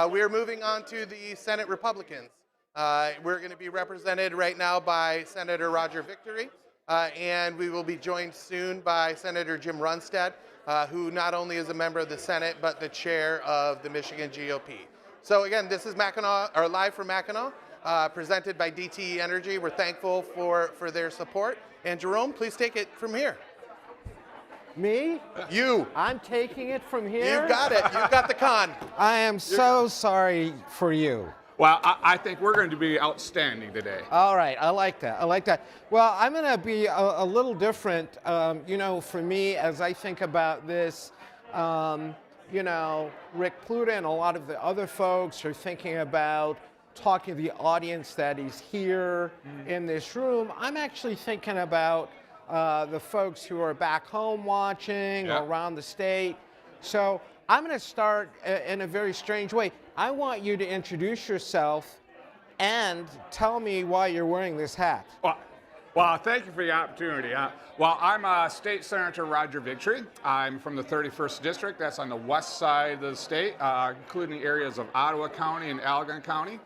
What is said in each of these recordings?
We are moving on to the Senate Republicans. We're going to be represented right now by Senator Roger Victory, and we will be joined soon by Senator Jim Runstad, who not only is a member of the Senate, but the chair of the Michigan GOP. So again, this is Mackinac, or live from Mackinac, presented by DTE Energy. We're thankful for their support. And Jerome, please take it from here. Me? You. I'm taking it from here? You've got it. You've got the con. I am so sorry for you. Well, I think we're going to be outstanding today. All right, I like that. I like that. Well, I'm going to be a little different. For me, as I think about this, Rick Pluta and a lot of the other folks are thinking about talking to the audience that is here in this room. I'm actually thinking about the folks who are back home watching or around the state. So I'm going to start in a very strange way. I want you to introduce yourself and tell me why you're wearing this hat. Well, thank you for the opportunity. I'm State Senator Roger Victory. I'm from the 31st District. That's on the west side of the state, including the areas of Ottawa County and Allegan County.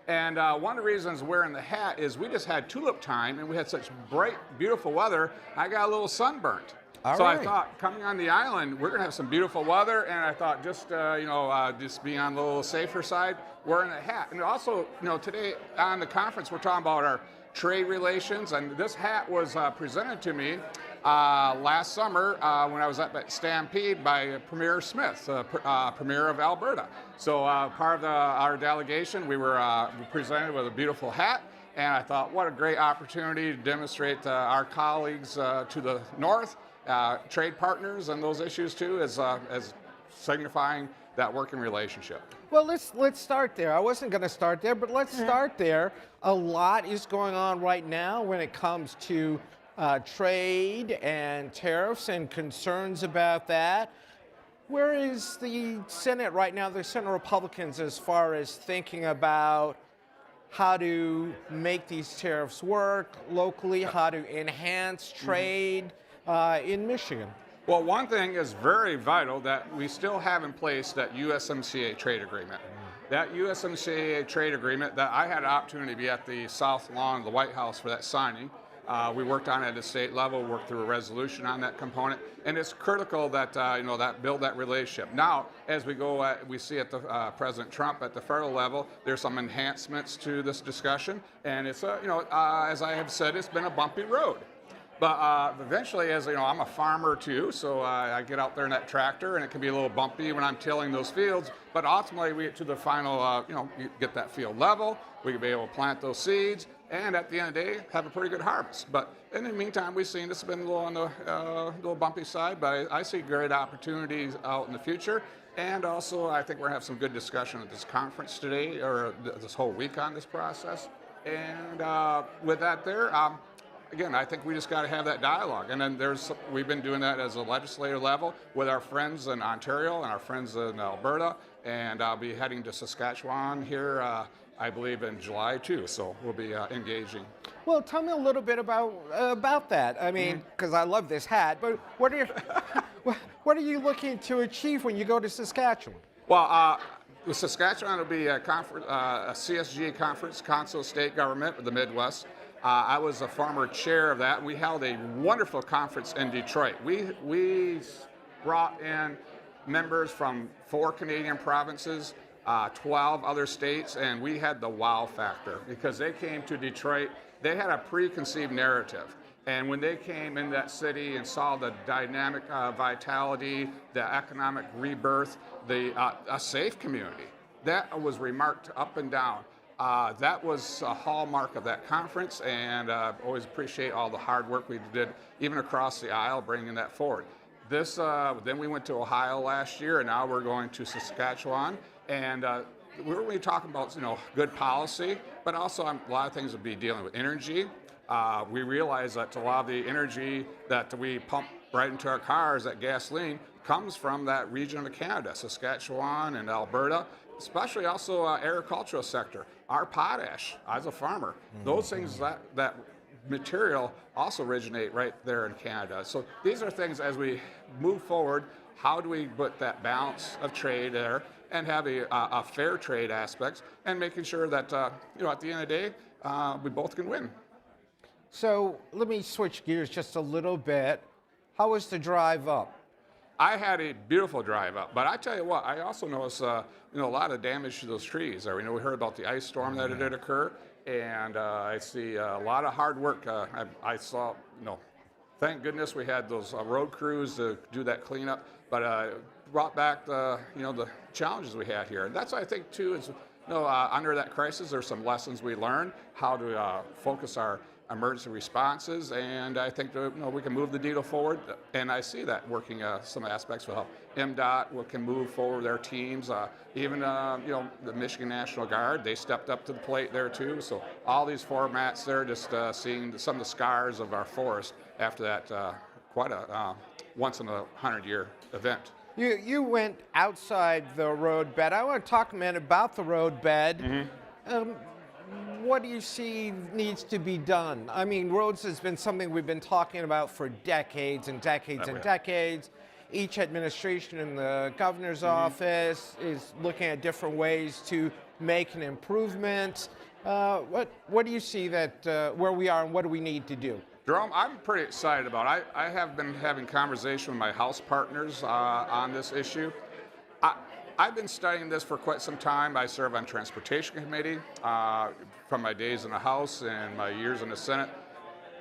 And one of the reasons wearing the hat is we just had tulip time and we had such bright, beautiful weather. I got a little sunburnt. I thought coming on the island, we're going to have some beautiful weather. And I thought just being on the little safer side, wearing a hat. And also, today on the conference, we're talking about our trade relations. And this hat was presented to me last summer when I was at that Stampede by Premier Smith, Premier of Alberta. So part of our delegation, we were presented with a beautiful hat, and I thought, what a great opportunity to demonstrate our colleagues to the north, trade partners, and those issues too, as signifying that working relationship. Well, let's start there. I wasn't going to start there, but let's start there. A lot is going on right now when it comes to trade and tariffs and concerns about that. Where is the Senate right now, the Senate Republicans, as far as thinking about how to make these tariffs work locally, how to enhance trade in Michigan? Well, one thing is very vital that we still have in place that USMCA trade agreement. That USMCA trade agreement that I had an opportunity to be at the South Lawn of the White House for that signing. We worked on it at the state level, worked through a resolution on that component, and it's critical that that build that relationship. Now, as we go, we see at the President Trump at the federal level, there's some enhancements to this discussion, and it's as I have said, it's been a bumpy road. But eventually, as I'm a farmer too, so I get out there in that tractor, and it can be a little bumpy when I'm tilling those fields. But ultimately, we get to the final, you get that field level. We can be able to plant those seeds, and at the end of the day, have a pretty good harvest. But in the meantime, we've seen this has been a little on the little bumpy side, but I see great opportunities out in the future. And also, I think we're going to have some good discussion at this conference today, or this whole week on this process. And with that there, again, I think we just got to have that dialogue. And then we've been doing that as a legislative level with our friends in Ontario and our friends in Alberta. And I'll be heading to Saskatchewan here, I believe, in July too. So we'll be engaging. Well, tell me a little bit about that. I mean, because I love this hat, but what are you looking to achieve when you go to Saskatchewan? Well, with Saskatchewan, it'll be a CSG conference, Council of State Government of the Midwest. I was a former chair of that. We held a wonderful conference in Detroit. We brought in members from 4 Canadian provinces, 12 other states, and we had the wow factor because they came to Detroit. They had a preconceived narrative. And when they came in that city and saw the dynamic vitality, the economic rebirth, a safe community, that was remarked up and down. That was a hallmark of that conference, and always appreciate all the hard work we did, even across the aisle, bringing that forward. Then we went to Ohio last year, and now we're going to Saskatchewan, and we're really talking about good policy, but also a lot of things will be dealing with energy. We realize that a lot of the energy that we pump right into our cars, that gasoline, comes from that region of Canada, Saskatchewan and Alberta, especially also agricultural sector. Our potash, as a farmer, those things, that material also originate right there in Canada. So these are things as we move forward, how do we put that balance of trade there? and have a fair trade aspect, and making sure that at the end of the day, we both can win. So let me switch gears just a little bit. How was the drive up? I had a beautiful drive up, but I tell you what, I also noticed a lot of damage to those trees. We heard about the ice storm that did occur, and I see a lot of hard work. I saw, thank goodness we had those road crews to do that cleanup, but brought back the challenges we had here. And that's what I think too is, under that crisis, there's some lessons we learned how to focus our emergency responses, and I think we can move the needle forward, and I see that working. Some aspects will help. MDOT can move forward their teams. Even the Michigan National Guard, they stepped up to the plate there too. So all these formats there, just seeing some of the scars of our forest after that quite a once in a 100-year event. You went outside the road bed. I want to talk a minute about the road bed. What do you see needs to be done? I mean, roads has been something we've been talking about for decades and decades and decades. Each administration in the governor's office is looking at different ways to make an improvement. What do you see that where we are and what do we need to do? Jerome, I'm pretty excited about it. I have been having conversation with my House partners on this issue. I've been studying this for quite some time. I serve on Transportation Committee from my days in the House and my years in the Senate.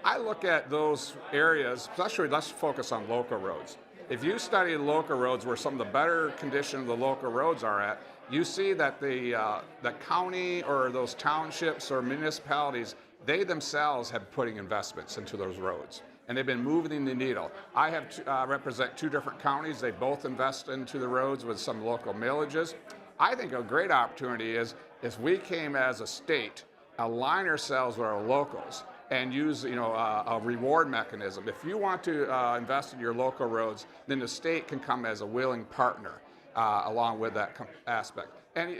I look at those areas, especially let's focus on local roads. If you study local roads where some of the better condition of the local roads are at, you see that the county or those townships or municipalities, they themselves have putting investments into those roads. And they've been moving the needle. I have represent 2 different counties. They both invest into the roads with some local millages. I think a great opportunity is if we came as a state, align ourselves with our locals, and use a reward mechanism. If you want to invest in your local roads, then the state can come as a willing partner along with that aspect. And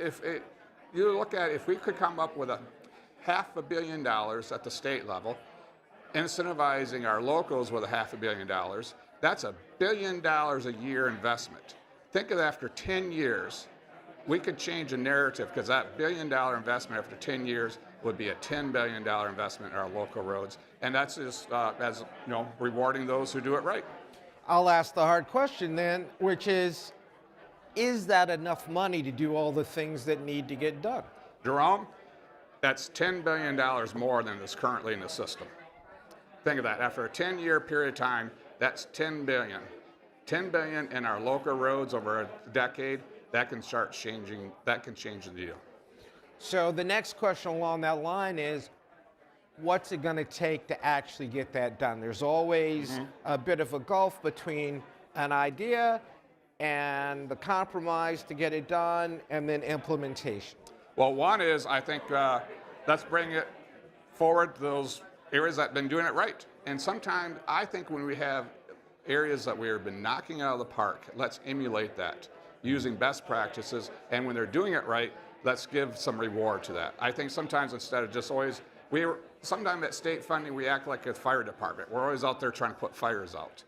you look at if we could come up with $500 million at the state level, incentivizing our locals with $500 million, that's $1 billion a year investment. Think of that after 10 years, we could change the narrative because that $1 billion investment after 10 years would be a $10 billion investment in our local roads. And that's just rewarding those who do it right. I'll ask the hard question then, which is that enough money to do all the things that need to get done? Jerome, that's $10 billion more than is currently in the system. Think of that. After a 10-year period of time, that's $10 billion. $10 billion in our local roads over a decade, that can start changing, that can change the deal. So the next question along that line is, what's it going to take to actually get that done? There's always a bit of a gulf between an idea and the compromise to get it done and then implementation. Well, one is, I think, let's bring it forward to those areas that have been doing it right. And sometimes I think when we have areas that we have been knocking out of the park, let's emulate that using best practices. And when they're doing it right, let's give some reward to that. I think sometimes instead of just always, sometimes at state funding, we act like a fire department. We're always out there trying to put fires out.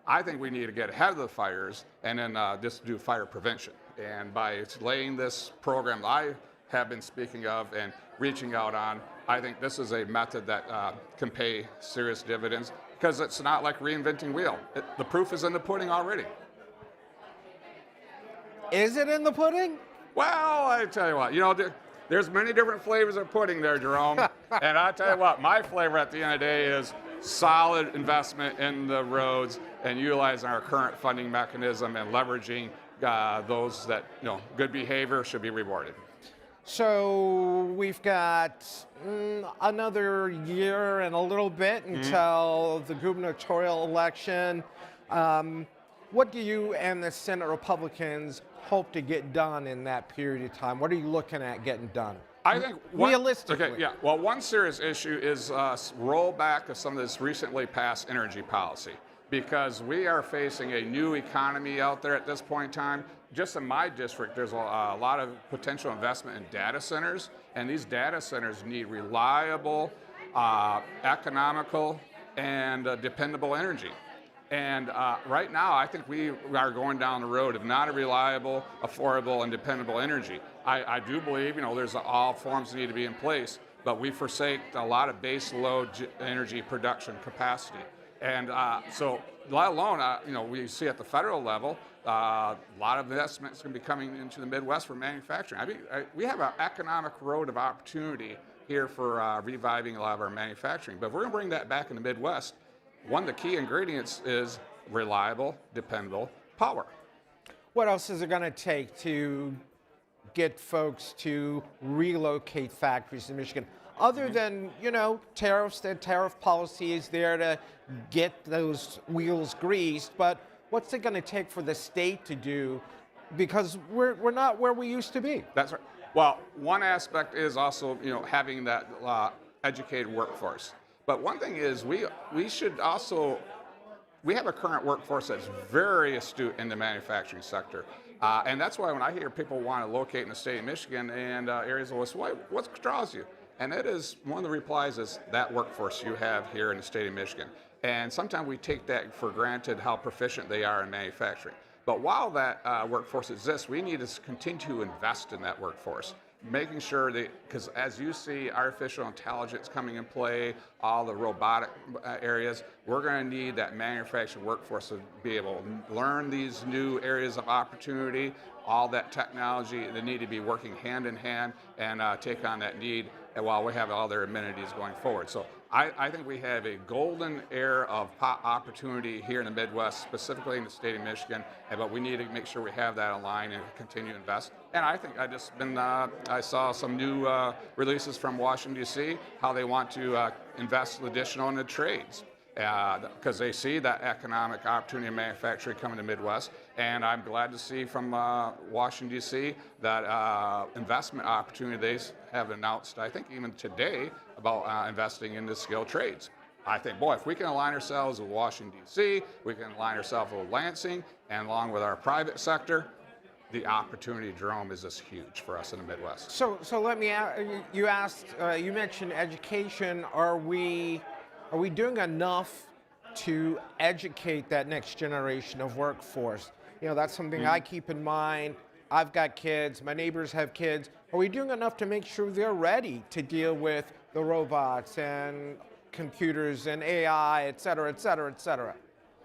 I think we need to get ahead of the fires and then just do fire prevention. And by laying this program I have been speaking of and reaching out on, I think this is a method that can pay serious dividends because it's not like reinventing wheel. The proof is in the pudding already. Is it in the pudding? Well, I tell you what, there's many different flavors of pudding there, Jerome. And I tell you what, my flavor at the end of the day is solid investment in the roads and utilizing our current funding mechanism and leveraging those that, good behavior should be rewarded. So we've got another year and a little bit until the gubernatorial election. What do you and the Senate Republicans hope to get done in that period of time? What are you looking at getting done? I think realistically. Okay, yeah. Well, one serious issue is rollback of some of this recently passed energy policy, because we are facing a new economy out there at this point in time. Just in my district, there's a lot of potential investment in data centers, and these data centers need reliable, economical, and dependable energy. And right now, I think we are going down the road of not a reliable, affordable, and dependable energy. I do believe, there's all forms need to be in place, but we forsake a lot of base load energy production capacity. And so, let alone, we see at the federal level, a lot of investments going to be coming into the Midwest for manufacturing. I mean, we have an economic road of opportunity here for reviving a lot of our manufacturing. But if we're going to bring that back in the Midwest, one of the key ingredients is reliable, dependable power. What else is it going to take to get folks to relocate factories in Michigan? Other than, tariffs, the tariff policy is there to get those wheels greased, but what's it going to take for the state to do? Because we're not where we used to be. That's right. Well, one aspect is also, having that educated workforce. But one thing is we should also, we have a current workforce that's very astute in the manufacturing sector. And that's why when I hear people want to locate in the state of Michigan and areas of West, what draws you? And it is, one of the replies is that workforce you have here in the state of Michigan. And sometimes we take that for granted how proficient they are in manufacturing. But while that workforce exists, we need to continue to invest in that workforce, making sure that, because as you see artificial intelligence coming in play, all the robotic areas, we're going to need that manufacturing workforce to be able to learn these new areas of opportunity, all that technology. They need to be working hand in hand and take on that need, and while we have all their amenities going forward. So I think we have a golden era of opportunity here in the Midwest, specifically in the state of Michigan, but we need to make sure we have that aligned and continue to invest. And I think I saw some new releases from Washington, D.C., how they want to invest additional in the trades, because they see that economic opportunity in manufacturing coming to the Midwest. And I'm glad to see from Washington, D.C., that investment opportunity they have announced, I think even today, about investing in the skilled trades. I think, boy, if we can align ourselves with Washington, D.C., we can align ourselves with Lansing, and along with our private sector, the opportunity, Jerome, is just huge for us in the Midwest. So let me ask, you mentioned education. Are we doing enough to educate that next generation of workforce? That's something I keep in mind. I've got kids, my neighbors have kids. Are we doing enough to make sure they're ready to deal with the robots and computers and AI, et cetera, et cetera, et cetera?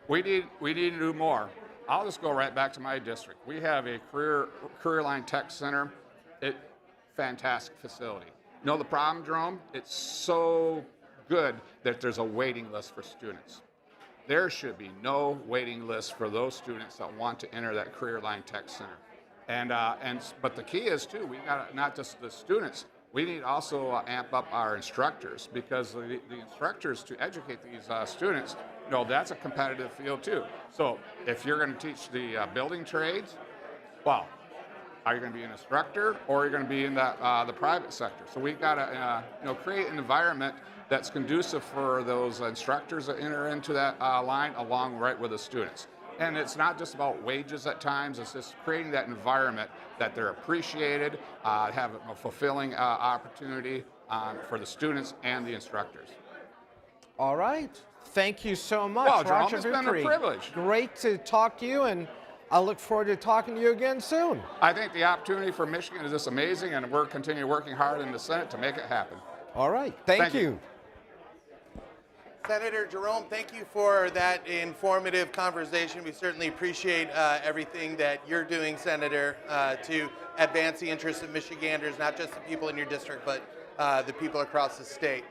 We need to do more. I'll just go right back to my district. We have a career line tech center. Fantastic facility. The problem, Jerome? It's so good that there's a waiting list for students. There should be no waiting list for those students that want to enter that career line tech center. But the key is too, we got not just the students. We need to also amp up our instructors, because the instructors to educate these students, that's a competitive field too. So if you're going to teach the building trades, well, are you going to be an instructor, or are you going to be in the private sector? So we've got to create an environment that's conducive for those instructors that enter into that line along right with the students. And it's not just about wages at times, it's just creating that environment that they're appreciated, have a fulfilling opportunity for the students and the instructors. All right. Thank you so much, Well, Jerome, Roger it's Victory. been a privilege. Great to talk to you, and I look forward to talking to you again soon. I think the opportunity for Michigan is just amazing, and we're continuing working hard in the Senate to make it happen. All right. Thank you. you. Senator Jerome, thank you for that informative conversation. We certainly appreciate everything that you're doing, Senator, to advance the interests of Michiganders, not just the people in your district, but the people across the state.